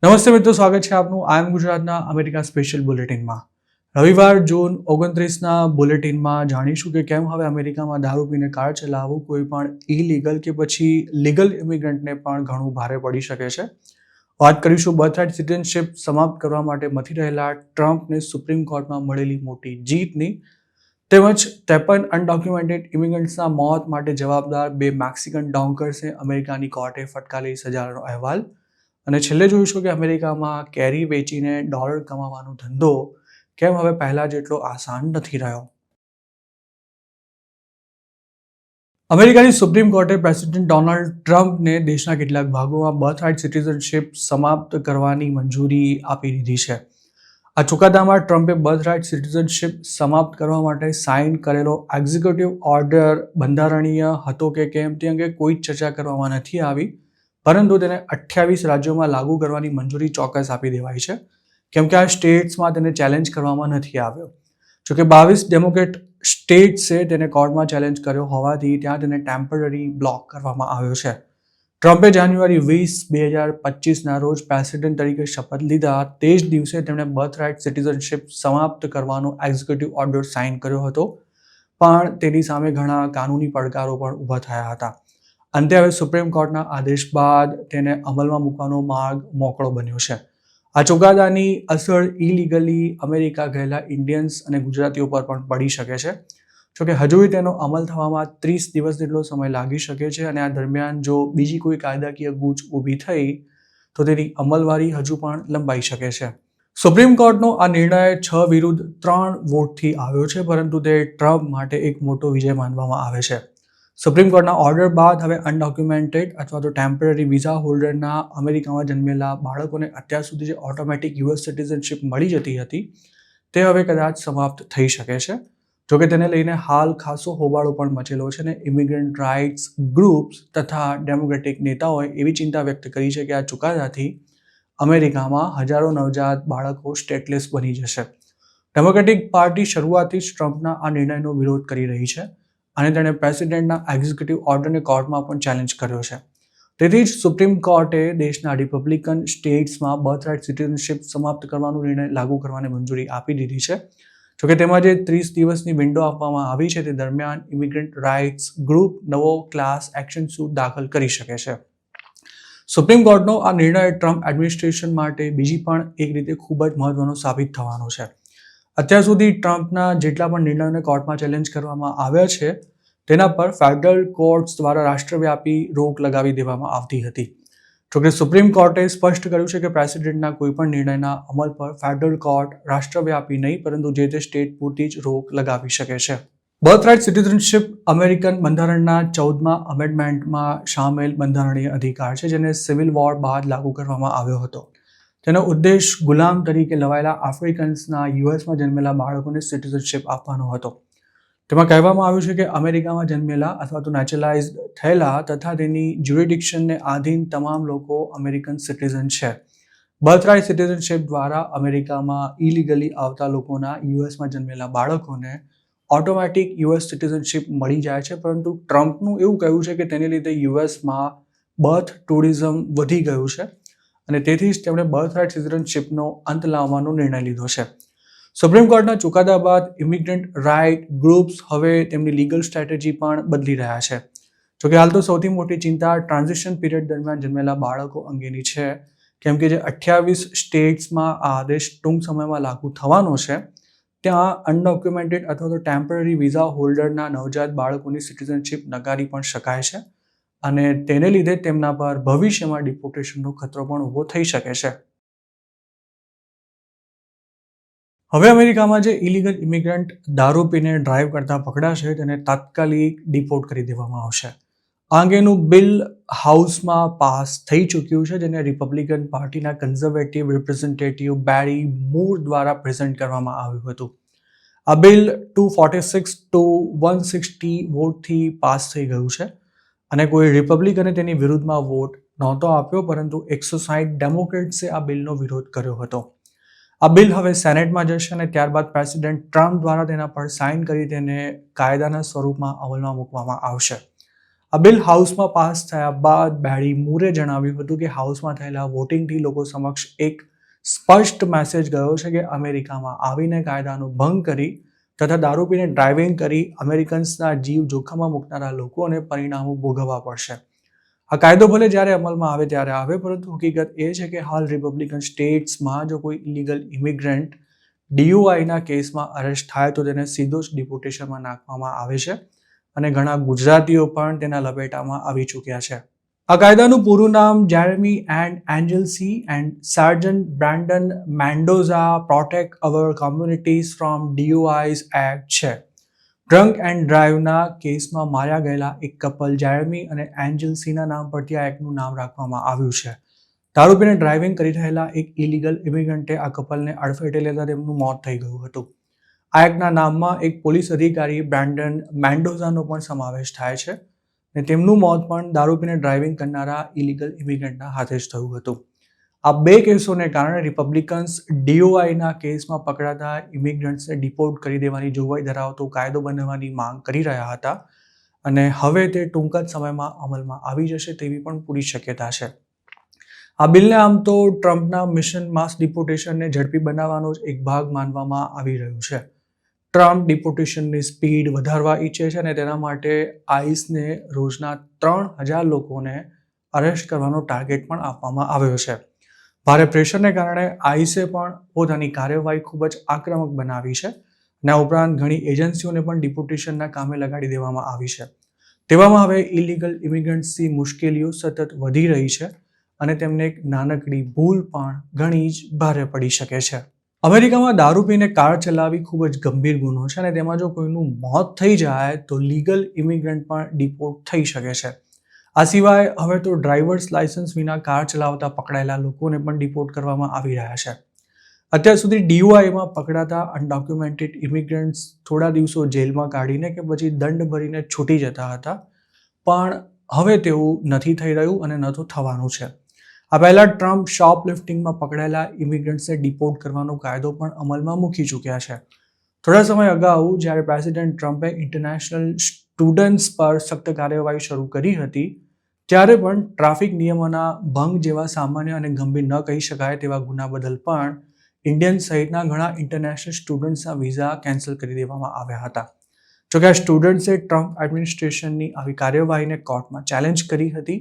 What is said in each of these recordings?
નમસ્તે મિત્રો, સ્વાગત છે આપનું આઈ એમ ગુજરાતના અમેરિકા સ્પેશિયલ બુલેટિનમાં. રવિવાર જૂન 29ના બુલેટિનમાં જાણીશું કે કેમ હવે અમેરિકામાં દારૂ પીને કાર ચલાવવું કોઈ પણ ઇલીગલ કે પછી લીગલ ઇમિગ્રન્ટને પણ ઘણું ભારે પડી શકે છે. વાત કરીશું બર્થરાઇટ સિટીઝનશિપ સમાપ્ત કરવા માટે મથી રહેલા ટ્રમ્પને સુપ્રીમ કોર્ટમાં મળેલી મોટી જીતની, તેમજ 53 અનડોક્યુમેન્ટેડ ઇમિગ્રન્ટ્સના મોત માટે જવાબદાર 2 મેક્સિકન ડોન્કર્સને અમેરિકાની કોર્ટે ફટકારી સજાનો અહેવાલ, અને છેલ્લે જોઈશું કે અમેરિકામાં કેરી વેચીને ડોલર કમાવાનો ધંધો કેમ હવે પહેલા જેટલો આસાન નથી રહ્યો. અમેરિકાની સુપ્રીમ કોર્ટે પ્રેસિડેન્ટ ડોનાલ્ડ ટ્રમ્પને દેશના કેટલાક ભાગોમાં બર્થરાઇટ સિટીઝનશિપ સમાપ્ત કરવાની મંજૂરી આપી દીધી છે. આ ચુકાદામાં ટ્રમ્પે બર્થરાઇટ સિટીઝનશિપ સમાપ્ત કરવા માટે સાઇન કરેલો એક્ઝિક્યુટિવ ઓર્ડર બંધારણીય હતો કે કેમ તે અંગે કોઈ જ ચર્ચા કરવામાં નથી આવી, પરંતુ તેને 28 રાજ્યોમાં લાગુ કરવાની મંજૂરી ચોક્કસ આપી દેવાઈ છે, કેમ કે આ સ્ટેટ્સમાં તેને ચેલેન્જ કરવામાં નથી આવ્યો. જોકે 22 ડેમોક્રેટ સ્ટેટ્સે તેને કોર્ટમાં ચેલેન્જ કર્યો હોવાથી ત્યાં તેને ટેમ્પરરી બ્લોક કરવામાં આવ્યો છે. ટ્રમ્પે જાન્યુઆરી 20, 2025ના રોજ પ્રેસિડેન્ટ તરીકે શપથ લીધા તે જ દિવસે તેમણે બર્થરાઇટ સિટીઝનશિપ સમાપ્ત કરવાનો એક્ઝિક્યુટિવ ઓર્ડર સાઇન કર્યો હતો, પણ તેની સામે ઘણા કાનૂની પડકારો પણ ઊભા થયા હતા. અંતે હવે સુપ્રીમ કોર્ટના આદેશ બાદ તેને અમલમાં મૂકવાનો માર્ગ મોકળો બન્યો છે. આ ચુકાદાની અસર ઇલીગલી અમેરિકા ગયેલા ઇન્ડિયન્સ અને ગુજરાતીઓ પર પણ પડી શકે છે. જોકે હજુ તેનો અમલ થવામાં 30 દિવસ જેટલો સમય લાગી શકે છે, અને આ દરમિયાન જો બીજી કોઈ કાયદાકીય ગૂંચ ઊભી થઈ તો તેની અમલવારી હજુ પણ લંબાઈ શકે છે. સુપ્રીમ કોર્ટનો આ નિર્ણય 6 વિરુદ્ધ 3 વોટથી આવ્યો છે, પરંતુ તે ટ્રમ્પ માટે એક મોટો વિજય માનવામાં આવે છે. સુપ્રીમ કોર્ટના ઓર્ડર બાદ હવે અનડોક્યુમેન્ટેડ અથવા તો ટેમ્પરરી વિઝા હોલ્ડરના અમેરિકામાં જન્મેલા બાળકોને અત્યાર સુધી જે ઓટોમેટિક યુએસ સિટીઝનશિપ મળી જતી હતી તે હવે કદાચ સમાપ્ત થઈ શકે છે. જોકે તેને લઈને હાલ ખાસો હોબાળો પણ મચેલો છે, અને ઇમિગ્રન્ટ રાઇટ્સ ગ્રુપ્સ તથા ડેમોક્રેટિક નેતાઓએ એવી ચિંતા વ્યક્ત કરી છે કે આ ચુકાદાથી અમેરિકામાં હજારો નવજાત બાળકો સ્ટેટલેસ બની જશે. ડેમોક્રેટિક પાર્ટી શરૂઆતથી જ ટ્રમ્પના આ નિર્ણયનો વિરોધ કરી રહી છે, અને તેણે પ્રેસિડેન્ટના એક્ઝિક્યુટિવ ઓર્ડરને કોર્ટમાં પણ ચેલેન્જ કર્યો છે. તેથી જ સુપ્રીમ કોર્ટે દેશના રિપબ્લિકન સ્ટેટ્સમાં બર્થરાઇટ સિટીઝનશિપ સમાપ્ત કરવાનો નિર્ણય લાગુ કરવાની મંજૂરી આપી દીધી છે. જોકે તેમાં જે 30 દિવસની વિન્ડો આપવામાં આવી છે તે દરમિયાન ઇમિગ્રન્ટ રાઇટ્સ ગ્રુપ નવો ક્લાસ એક્શન સૂટ દાખલ કરી શકે છે. સુપ્રીમ કોર્ટનો આ નિર્ણય ટ્રમ્પ એડમિનિસ્ટ્રેશન માટે બીજી પણ એક રીતે ખૂબ જ મહત્વનો સાબિત થવાનો છે. અત્યાર સુધી ટ્રમ્પના જેટલા પણ નિર્ણયોને કોર્ટમાં ચેલેન્જ કરવામાં આવ્યા છે તેના પર ફેડરલ કોર્ટ્સ દ્વારા રાષ્ટ્રવ્યાપી રોક લગાવી દેવામાં આવતી હતી. જોકે સુપ્રીમ કોર્ટે સ્પષ્ટ કર્યું છે કે પ્રેસિડેન્ટના કોઈપણ નિર્ણયના અમલ પર ફેડરલ કોર્ટ રાષ્ટ્રવ્યાપી નહીં પરંતુ જે તે સ્ટેટ પૂરતી જ રોક લગાવી શકે છે. બર્થરાઇટ સિટીઝનશિપ અમેરિકન બંધારણના 14મા અમેન્ડમેન્ટમાં સામેલ બંધારણીય અધિકાર છે, જેને સિવિલ વોર બાદ લાગુ કરવામાં આવ્યો હતો. તેનો ઉદ્દેશ ગુલામ તરીકે લવાયેલા આફ્રિકન્સના યુએસમાં જન્મેલા બાળકોને સિટીઝનશિપ આપવાનો હતો. તેમાં કહેવામાં આવ્યું છે કે અમેરિકામાં જન્મેલા અથવા તો નેચરલાઇઝ થયેલા તથા તેની જ્યુરિડિક્શનને આધીન તમામ લોકો અમેરિકન સિટીઝન છે. બર્થરાઇટ સિટીઝનશિપ દ્વારા અમેરિકામાં ઇલીગલી આવતા લોકોના યુએસમાં જન્મેલા બાળકોને ઓટોમેટિક યુએસ સિટીઝનશિપ મળી જાય છે, પરંતુ ટ્રમ્પનું એવું કહેવું છે કે તેને લીધે યુએસમાં બર્થ ટુરિઝમ વધી ગયું છે, અને તેથી જ તેમણે બર્થરાઇટ સિટીઝનશિપનો અંત લાવવાનો નિર્ણય લીધો છે. સુપ્રીમ કોર્ટના ચુકાદા બાદ ઇમિગ્રન્ટ રાઇટ ગ્રુપ્સ હવે તેમની લીગલ સ્ટ્રેટેજી પણ બદલી રહ્યા છે. જોકે હાલ તો સૌથી મોટી ચિંતા ટ્રાન્ઝિશન પીરિયડ દરમિયાન જન્મેલા બાળકો અંગેની છે, કેમ કે જે 28 સ્ટેટ્સમાં આ આદેશ ટૂંક સમયમાં લાગુ થવાનો છે ત્યાં અનડોક્યુમેન્ટેડ અથવા તો ટેમ્પરરી વિઝા હોલ્ડરના નવજાત બાળકોની સિટીઝનશિપ નકારી પણ શકાય છે, અને તેને લીધે તેમના પર ભવિષ્યમાં ડિપોર્ટેશનનો ખતરો પણ ઊભો થઈ શકે છે. હવે અમેરિકામાં જે ઇલીગલ ઇમિગ્રન્ટ દારૂ પીને ડ્રાઈવ કરતા પકડાશે તેને તાત્કાલિક ડિપોર્ટ કરી દેવામાં આવશે. આ અંગેનું બિલ હાઉસમાં પાસ થઈ ચૂક્યું છે, જેને રિપબ્લિકન પાર્ટીના કન્ઝર્વેટિવ રિપ્રેઝેન્ટેટિવ બેરી મૂર દ્વારા પ્રેઝન્ટ કરવામાં આવ્યું હતું. આ બિલ 246 to 160 વોટથી પાસ થઈ ગયું છે, અને કોઈ રિપબ્લિકને તેની વિરુદ્ધમાં વોટ નહોતો આપ્યો, પરંતુ 160 ડેમોક્રેટ્સે આ બિલનો વિરોધ કર્યો હતો. આ બિલ હવે સેનેટમાં જશે અને ત્યારબાદ પ્રેસિડેન્ટ ટ્રમ્પ દ્વારા તેના પર સાઇન કરી તેને કાયદાના સ્વરૂપમાં અમલમાં મૂકવામાં આવશે. આ બિલ હાઉસમાં પાસ થયા બાદ બેરી મૂરે જણાવ્યું હતું કે હાઉસમાં થયેલા વોટિંગથી લોકો સમક્ષ એક સ્પષ્ટ મેસેજ ગયો છે કે અમેરિકામાં આવીને કાયદાનો ભંગ કરી તથા દારૂ પીને ડ્રાઇવિંગ કરી અમેરિકન્સના જીવ જોખમમાં મૂકનારા લોકોને પરિણામો ભોગવવા પડશે. આ કાયદો ભલે જ્યારે અમલમાં આવે ત્યારે આવે, પરંતુ હકીકત એ છે કે હાલ રિપબ્લિકન સ્ટેટ્સમાં જો કોઈ ઇલીગલ ઇમિગ્રન્ટ DUIના કેસમાં અરેસ્ટ થાય તો તેને સીધો જ ડિપોર્ટેશનમાં નાખવામાં આવે છે અને ઘણા ગુજરાતીઓ પણ તેના લપેટામાં આવી ચૂક્યા છે. આ કાયદાનું પૂરું નામ Jeremy and Angelsey and sergeant Brendan Mendoza protect our communities from DUIs act છે. ડ્રંક એન્ડ ડ્રાઈવના કેસમાં માર્યા ગયેલા એક કપલ જેરેમી અને એન્જલસીના નામ પરથી આ એક્ટનું નામ રાખવામાં આવ્યું છે. દારૂ પીને ડ્રાઇવિંગ કરી રહેલા એક ઇલીગલ ઇમિગ્રન્ટે આ કપલને અડફેટે લેતા તેમનું મોત થઈ ગયું હતું. આ એક્ટના નામમાં એક પોલીસ અધિકારી બ્રેન્ડન મેન્ડોઝાનો પણ સમાવેશ થાય છે અને તેમનું મોત પણ દારૂ પીને ડ્રાઇવિંગ કરનારા ઇલીગલ ઇમિગ્રન્ટના હાથે જ થયું હતું. આ બે કેસોને કારણે રિપબ્લિકન્સ DUIના કેસમાં પકડાતા ઇમિગ્રન્ટ્સને ડિપોર્ટ કરી દેવાની જોગવાઈ ધરાવતો કાયદો બનાવવાની માંગ કરી રહ્યા હતા અને હવે તે ટૂંક જ સમયમાં અમલમાં આવી જશે તેવી પણ પૂરી શક્યતા છે. આ બિલને આમ તો ટ્રમ્પના મિશન માસ ડિપોર્ટેશનને ઝડપી બનાવવાનો જ એક ભાગ માનવામાં આવી રહ્યું છે. ટ્રમ્પ ડિપોર્ટેશનની સ્પીડ વધારવા ઈચ્છે છે અને તેના માટે આઈસને રોજના 3000 લોકોને અરેસ્ટ કરવાનો ટાર્ગેટ પણ આપવામાં આવ્યો છે. ભારે પ્રેશરને કારણે આઈસે પણ પોતાની કાર્યવાહી ખૂબ જ આક્રમક બનાવી છે અને આ ઉપરાંત ઘણી એજન્સીઓને પણ ડિપોર્ટેશનના કામે લગાડી દેવામાં આવી છે. તેવામાં હવે ઇલીગલ ઇમિગ્રન્ટ્સની મુશ્કેલીઓ સતત વધી રહી છે અને તેમને એક નાનકડી ભૂલ પણ ઘણી જ ભારે પડી શકે છે. અમેરિકામાં દારૂ પીને કાર ચલાવવી ખૂબ જ ગંભીર ગુનો છે અને તેમાં જો કોઈનું મોત થઈ જાય તો લીગલ ઇમિગ્રન્ટ પણ ડિપોર્ટ થઈ શકે છે. આ સિવાય હવે તો ડ્રાઇવર્સ લાયસન્સ વિના કાર ચલાવતા પકડાયેલા લોકોને પણ ડિપોર્ટ કરવામાં આવી રહ્યા છે. અત્યાર સુધી DUIમાં પકડાતા અનડોક્યુમેન્ટેડ ઇમિગ્રન્ટ્સ થોડા દિવસો જેલમાં કાઢીને કે પછી દંડ ભરીને છૂટી જતા હતા, પણ હવે તેવું નથી થઈ રહ્યું અને ન તો થવાનું છે. આ પહેલા ટ્રમ્પ શોપલિફ્ટિંગમાં પકડાયેલા ઇમિગ્રન્ટ્સને ડિપોર્ટ કરવાનો કાયદો પણ અમલમાં મૂકી ચૂક્યા છે. થોડા સમય અગાઉ જ્યારે પ્રેસિડેન્ટ ટ્રમ્પે ઇન્ટરનેશનલ સ્ટુડન્ટ્સ પર સખ્ત કાર્યવાહી શરૂ કરી હતી ત્યારે પણ ટ્રાફિક નિયમોના ભંગ જેવા સામાન્ય અને ગંભીર ન કહી શકાય તેવા ગુના બદલ પણ ઇન્ડિયન સહિતના ઘણા ઇન્ટરનેશનલ સ્ટુડન્ટ્સના વિઝા કેન્સલ કરી દેવામાં આવ્યા હતા. જોકે આ સ્ટુડન્ટ્સે ટ્રમ્પ એડમિનિસ્ટ્રેશનની આવી કાર્યવાહીને કોર્ટમાં ચેલેન્જ કરી હતી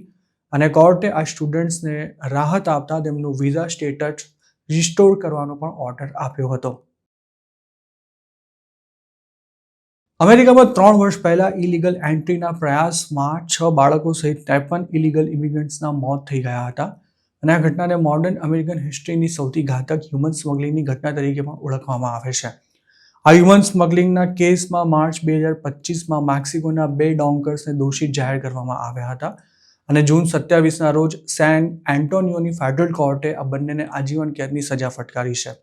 અને કોર્ટે આ સ્ટુડન્ટ્સને રાહત આપતા તેમનું વિઝા સ્ટેટસ રિસ્ટોર કરવાનો પણ ઓર્ડર આપ્યો હતો. અમેરિકામાં 3 વર્ષ પહેલા ઇલીગલ એન્ટ્રીના પ્રયાસમાં 6 બાળકો સહિત 53 ઇલીગલ ઇમિગ્રન્ટ્સના મોત થઈ ગયા હતા અને આ ઘટનાને મોડર્ન અમેરિકન હિસ્ટ્રીની સૌથી ઘાતક હ્યુમન સ્મગલિંગની ઘટના તરીકે પણ ઓળખવામાં આવે છે. આ હ્યુમન સ્મગલિંગના કેસમાં માર્ચ 2025માં મેક્સિકોના 2 ડોન્કર્સને દોષિત જાહેર કરવામાં આવ્યા હતા અને જૂન 27ના રોજ સેન એન્ટોનિયોની ફેડરલ કોર્ટે આ બંનેને આજીવન કેદની સજા ફટકારી છે.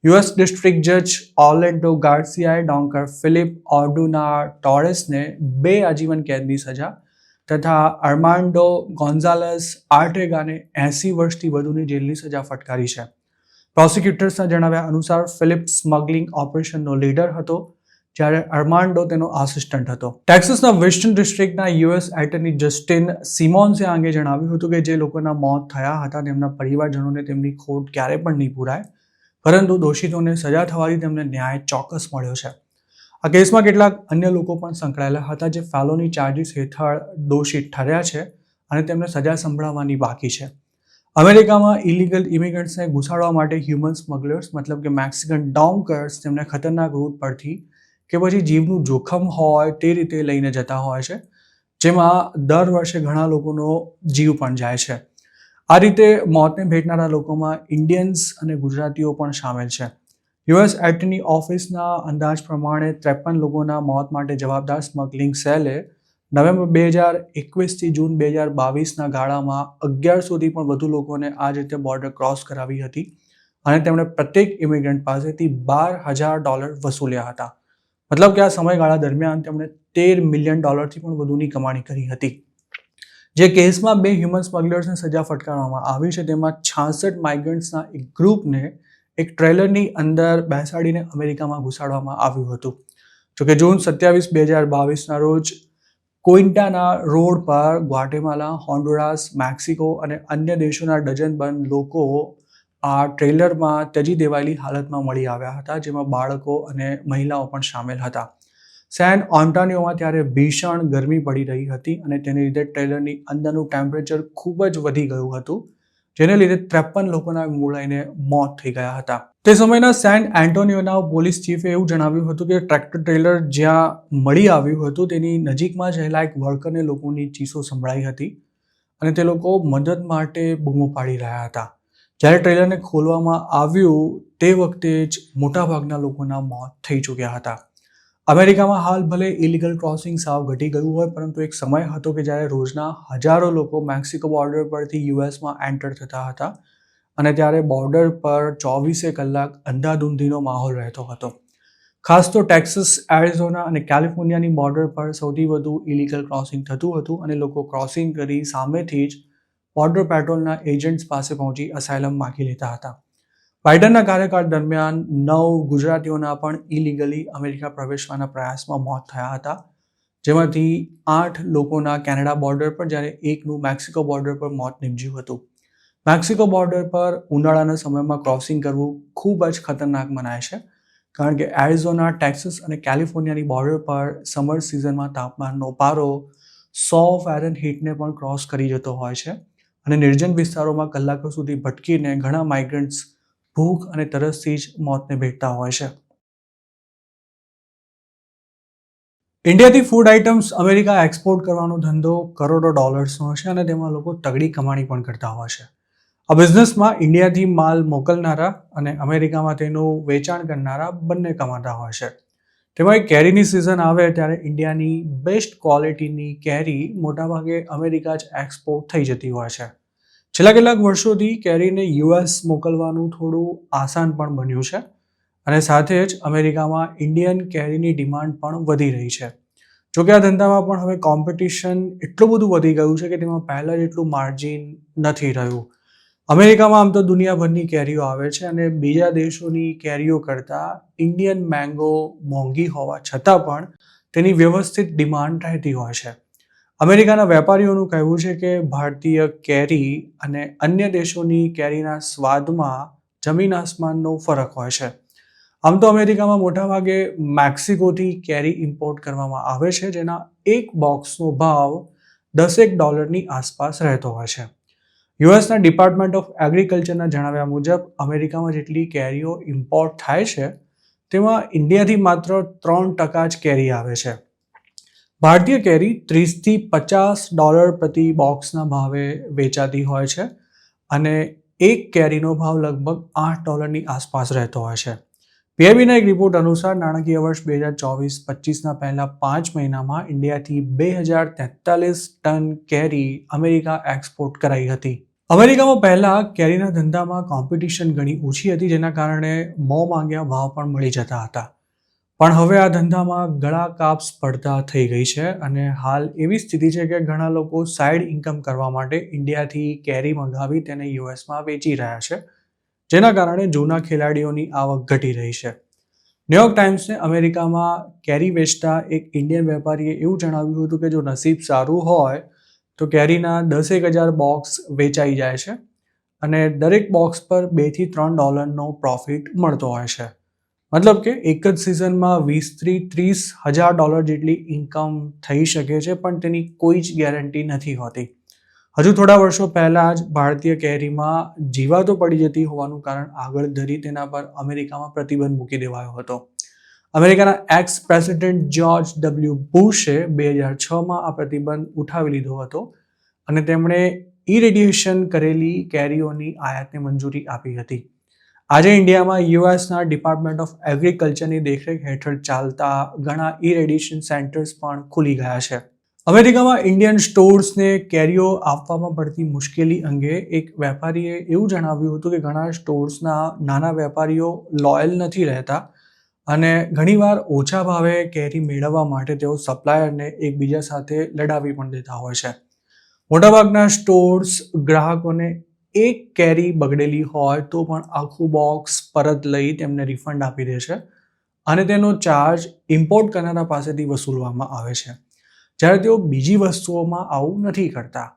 US ડિસ્ટ્રિક્ટ જજ ઓર્લેન્ડો ગાર્સિયાએ ડોન્કર ફિલિપ ઓર્ડુના ટોરેસને 2 આજીવન કેદની સજા તથા અર્માન્ડો ગોન્ઝાલેસ આર્ટેગાને 80 વર્ષથી વધુની જેલની સજા ફટકારી છે. પ્રોસિક્યુટર્સના જણાવ્યા અનુસાર ફિલિપ સ્મગલિંગ ઓપરેશનનો લીડર હતો જ્યારે અર્માન્ડો તેનો આસિસ્ટન્ટ હતો. ટેક્સાસના વેસ્ટર્ન ડિસ્ટ્રિક્ટના US એટર્ની જસ્ટિન સિમોન્સે આ અંગે જણાવ્યું હતું કે જે લોકોના મોત થયા હતા તેમના પરિવારજનોને તેમની ખોટ ક્યારે પણ નહીં પૂરાય, પરંતુ દોષિતોને સજા થવાથી તેમને ન્યાય ચોક્કસ મળ્યો છે. આ કેસમાં કેટલાક અન્ય લોકો પણ સંકળાયેલા હતા જે ફેલોની ચાર્જીસ હેઠળ દોષિત ઠર્યા છે અને તેમને સજા સંભળાવવાની બાકી છે. અમેરિકામાં ઇલીગલ ઇમિગ્રન્ટ્સને ઘુસાડવા માટે હ્યુમન સ્મગલર્સ મતલબ કે મેક્સિકન ડોન્કર્સ તેમને ખતરનાક રૂટ પરથી કે પછી જીવનું જોખમ હોય તે રીતે લઈને જતા હોય છે, જેમાં દર વર્ષે ઘણા લોકોનો જીવ પણ જાય છે. આ રીતે મોતને ભેટનારા લોકોમાં ઇન્ડિયન્સ અને ગુજરાતીઓ પણ સામેલ છે. US એટર્ની ઓફિસના અંદાજ પ્રમાણે 53 લોકોના મોત માટે જવાબદાર સ્મગલિંગ સેલે નવેમ્બર 2021થી જૂન 2022ના ગાળામાં 1100થી પણ વધુ લોકોને આ રીતે બોર્ડર ક્રોસ કરાવી હતી અને તેમણે પ્રત્યેક ઇમિગ્રન્ટ પાસેથી $12,000 વસૂલ્યા હતા. મતલબ કે આ સમયગાળા દરમિયાન તેમણે $13 મિલિયન પણ વધુની કમાણી કરી હતી. જે કેસમાં 2 હ્યુમન સ્મગલર્સને સજા ફટકારવામાં આવી છે તેમાં 66 માઇગ્રન્ટ્સના એક ગ્રુપને એક ટ્રેલરની અંદર બેસાડીને અમેરિકામાં ઘુસાડવામાં આવ્યું હતું. જોકે જૂન 27, 2022ના રોજ કોઇન્ટાના રોડ પર ગ્વાટેમાલા, હોન્ડુરાસ, મેક્સિકો અને અન્ય દેશોના ડઝનબંધ લોકો આ ટ્રેલરમાં ત્યજી દેવાયેલી હાલતમાં મળી આવ્યા હતા, જેમાં બાળકો અને મહિલાઓ પણ સામેલ હતા. સેન ઓન્ટાનિયોમાં ત્યારે ભીષણ ગરમી પડી રહી હતી અને તેને લીધે ટ્રેલરની અંદરનું ટેમ્પરેચર ખૂબ જ વધી ગયું હતું, જેને લીધે 53 લોકોના મૂળાઈને મોત થઈ ગયા હતા. તે સમયના સેન એન્ટોનિયોના પોલીસ ચીફે એવું જણાવ્યું હતું કે ટ્રેક્ટર ટ્રેલર જ્યાં મળી આવ્યું હતું તેની નજીકમાં જ રહેલા એક વર્કરને લોકોની ચીસો સંભળાઈ હતી અને તે લોકો મદદ માટે બૂમો પાડી રહ્યા હતા. જ્યારે ટ્રેલરને ખોલવામાં આવ્યું તે વખતે જ મોટાભાગના લોકોના મોત થઈ ચૂક્યા હતા. અમેરિકામાં હાલ ભલે ઇલીગલ ક્રોસિંગ સાવ ઘટી ગયું હોય, પરંતુ એક સમય હતો કે જ્યારે રોજના હજારો લોકો મેક્સિકો બોર્ડર પરથી યુએસમાં એન્ટર થતા હતા અને ત્યારે બોર્ડર પર 24 કલાક અંધાધૂંધીનો માહોલ રહેતો હતો. ખાસ તો ટેક્સાસ, એરિઝોના અને કેલિફોર્નિયાની બોર્ડર પર સૌથી વધુ ઇલીગલ ક્રોસિંગ થતું હતું અને લોકો ક્રોસિંગ કરી સામેથી જ બોર્ડર પેટ્રોલના એજન્ટ્સ પાસે પહોંચી અસાયલમ માગી લેતા હતા. બાઇડનના કાર્યકાળ દરમિયાન 9 ગુજરાતીઓના પણ ઇલીગલી અમેરિકા પ્રવેશવાના પ્રયાસમાં મોત થયા હતા, જેમાંથી 8 લોકોના કેનેડા બોર્ડર પર જ્યારે એકનું મેક્સિકો બોર્ડર પર મોત નીપજ્યું હતું. મેક્સિકો બોર્ડર પર ઉનાળાના સમયમાં ક્રોસિંગ કરવું ખૂબ જ ખતરનાક મનાય છે, કારણ કે એરિઝોના, ટેક્સાસ અને કેલિફોર્નિયાની બોર્ડર પર સમર સિઝનમાં તાપમાનનો પારો 100 ફેરનહીટને પણ ક્રોસ કરી જતો હોય છે અને નિર્જન વિસ્તારોમાં કલાકો સુધી ભટકીને ઘણા માઇગ્રન્ટ્સ ભૂખ અને તરસથી જ મોતને ભેટતા હોય છે. ઇન્ડિયાથી ફૂડ આઇટમ્સ અમેરિકા એક્સપોર્ટ કરવાનો ધંધો કરોડો ડોલર્સનો છે અને તેમાં લોકો તગડી કમાણી પણ કરતા હોય છે. આ બિઝનેસમાં ઇન્ડિયાથી માલ મોકલનારા અને અમેરિકામાં તેનું વેચાણ કરનારા બંને કમાતા હોય છે. તેમાં કેરીની સિઝન આવે ત્યારે ઇન્ડિયાની બેસ્ટ ક્વોલિટીની કેરી મોટાભાગે અમેરિકા જ એક્સપોર્ટ થઈ જતી હોય છે. છેલ્લા કેટલાક વર્ષોથી કેરીને યુએસ મોકલવાનું થોડું આસાન પણ બન્યું છે અને સાથે જ અમેરિકામાં ઇન્ડિયન કેરીની ડિમાન્ડ પણ વધી રહી છે. જોકે આ ધંધામાં પણ હવે કોમ્પિટિશન એટલું બધું વધી ગયું છે કે તેમાં પહેલાં જેટલું માર્જિન નથી રહ્યું. અમેરિકામાં આમ તો દુનિયાભરની કેરીઓ આવે છે અને બીજા દેશોની કેરીઓ કરતાં ઇન્ડિયન મેંગો મોંઘી હોવા છતાં પણ તેની વ્યવસ્થિત ડિમાન્ડ રહેતી હોય છે. અમેરિકાના વેપારીઓનું કહેવું છે કે ભારતીય કેરી અને અન્ય દેશોની કેરીના સ્વાદમાં જમીન આસમાનનો ફરક હોય છે. આમ તો અમેરિકામાં મોટાભાગે મેક્સિકોથી કેરી ઇમ્પોર્ટ કરવામાં આવે છે, જેના એક બોક્સનો ભાવ $10 આસપાસ રહેતો હોય છે. યુએસના ડિપાર્ટમેન્ટ ઓફ એગ્રીકલ્ચરના જણાવ્યા મુજબ અમેરિકામાં જેટલી કેરીઓ ઇમ્પોર્ટ થાય છે તેમાં ઇન્ડિયાથી માત્ર 3% જ કેરી આવે છે. ભારતીય કેરી $30 થી $50 પ્રતિ બોક્સના ભાવે વેચાતી હોય છે અને એક કેરીનો ભાવ લગભગ $8 આસપાસ રહેતો હોય છે. પીઆઈબીના એક રિપોર્ટ અનુસાર નાણાકીય વર્ષ 2024-25ના પહેલા 5 મહિનામાં ઇન્ડિયાથી 2043 ટન કેરી અમેરિકા એક્સપોર્ટ કરાઈ હતી. અમેરિકામાં પહેલા કેરીના ધંધામાં કોમ્પિટિશન ઘણી ઓછી હતી, જેના કારણે મોં માંગ્યા ભાવ પણ મળી જતા હતા. પણ હવે આ ધંધામાં ગળાકાપ સ્પર્ધા થઈ ગઈ છે અને હાલ એવી સ્થિતિ છે કે ઘણા લોકો સાઇડ ઇન્કમ કરવા માટે ઇન્ડિયાથી કેરી મંગાવી તેને યુએસમાં વેચી રહ્યા છે, જેના કારણે જૂના ખેલાડીઓની આવક ઘટી રહી છે. ન્યૂયોર્ક ટાઈમ્સને અમેરિકામાં કેરી વેચતા એક ઇન્ડિયન વેપારીએ એવું જણાવ્યું હતું કે જો નસીબ સારું હોય તો કેરીના 10,000 બોક્સ વેચાઈ જાય છે અને દરેક બોક્સ પર $2 થી $3 પ્રોફિટ મળતો હોય છે. મતલબ કે એક જ સિઝનમાં $20,000 થી $30,000 જેટલી ઇન્કમ થઈ શકે છે, પણ તેની કોઈ જ ગેરંટી નથી હોતી. હજુ થોડા વર્ષો પહેલાં જ ભારતીય કેરીમાં જીવાતો પડી જતી હોવાનું કારણ આગળ ધરી તેના પર અમેરિકામાં પ્રતિબંધ મૂકી દેવાયો હતો. અમેરિકાના એક્સ પ્રેસિડેન્ટ જ્યોર્જ ડબલ્યુ બુશે 2006માં આ પ્રતિબંધ ઉઠાવી લીધો હતો અને તેમણે ઇરેડિયેશન કરેલી કેરીઓની આયાતને મંજૂરી આપી હતી. આજે ઇન્ડિયામાં યુએસના ડિપાર્ટમેન્ટ ઓફ એગ્રીકલ્ચરની દેખરેખ હેઠળ ચાલતા ઘણા ઇરેડિયેશન સેન્ટર્સ પણ ખુલી ગયા છે. અમેરિકામાં ઇન્ડિયન સ્ટોર્સને કેરીઓ આપવામાં પડતી મુશ્કેલી અંગે એક વેપારીએ એવું જણાવ્યું હતું કે ઘણા સ્ટોર્સના નાના વેપારીઓ લોયલ નથી રહેતા અને ઘણીવાર ઓછા ભાવે કેરી મેળવવા માટે તેઓ સપ્લાયરને એકબીજા સાથે લડાવી પણ દેતા હોય છે. મોટાભાગના સ્ટોર્સ ગ્રાહકોને એક કેરી બગડેલી હોય તો પણ આખું બોક્સ પરત લઈ તેમને રિફંડ આપી દે છે અને તેનો ચાર્જ ઇમ્પોર્ટ કરનારા પાસેથી વસૂલવામાં આવે છે. જ્યારે તેઓ બીજી વસ્તુઓમાં આવું નથી કરતા.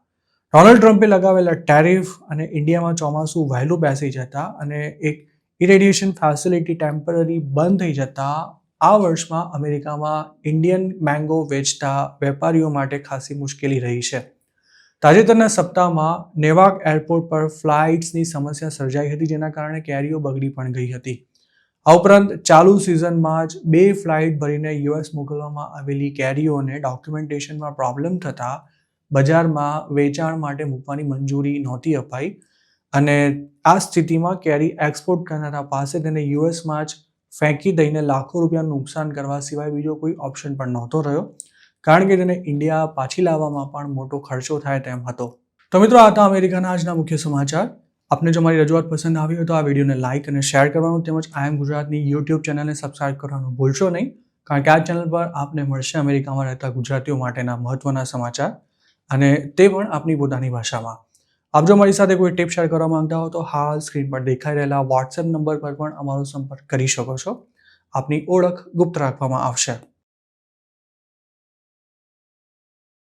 ડોનાલ્ડ ટ્રમ્પે લગાવેલા ટેરિફ અને ઇન્ડિયામાં ચોમાસું વહેલું બેસી જતા અને એક ઇરેડિયેશન ફેસિલિટી ટેમ્પરરી બંધ થઈ જતા આ વર્ષમાં અમેરિકામાં ઇન્ડિયન મેંગો વેચતા વેપારીઓ માટે ખાસી મુશ્કેલી રહી છે. તાજેતરના સપ્તાહમાં નેવાક એરપોર્ટ પર ફ્લાઇટ્સની સમસ્યા સર્જાઈ હતી, જેના કારણે કેરીઓ બગડી પણ ગઈ હતી. આ ઉપરાંત ચાલુ સિઝનમાં જ 2 ફ્લાઇટ ભરીને યુએસ મોકલવામાં આવેલી કેરીઓને ડોક્યુમેન્ટેશનમાં પ્રોબ્લેમ થતાં બજારમાં વેચાણ માટે મૂકવાની મંજૂરી નહોતી અપાઈ અને આ સ્થિતિમાં કેરી એક્સપોર્ટ કરનારા પાસે તેને યુએસમાં જ ફેંકી દઈને લાખો રૂપિયાનું નુકસાન કરવા સિવાય બીજો કોઈ ઓપ્શન પણ નહોતો રહ્યો, કારણ કે તેને ઇન્ડિયા પાછી લાવવામાં પણ મોટો ખર્ચો થાય તેમ હતો. તો મિત્રો, આ હતા અમેરિકાના આજના મુખ્ય સમાચાર. આપને જો મારી રજૂઆત પસંદ આવી હોય તો આ વિડીયોને લાઇક અને શેર કરવાનું તેમજ આઈ એમ ગુજરાતની યુટ્યુબ ચેનલને સબસ્ક્રાઇબ કરવાનું ભૂલશો નહીં, કારણ કે આ ચેનલ પર આપને મળશે અમેરિકામાં રહેતા ગુજરાતીઓ માટેના મહત્વના સમાચાર અને તે પણ આપની પોતાની ભાષામાં. આપ જો મારી સાથે કોઈ ટિપ શેર કરવા માંગતા હો તો હાલ સ્ક્રીન પર દેખાઈ રહેલા વોટ્સએપ નંબર પર પણ અમારો સંપર્ક કરી શકો છો. આપની ઓળખ ગુપ્ત રાખવામાં આવશે.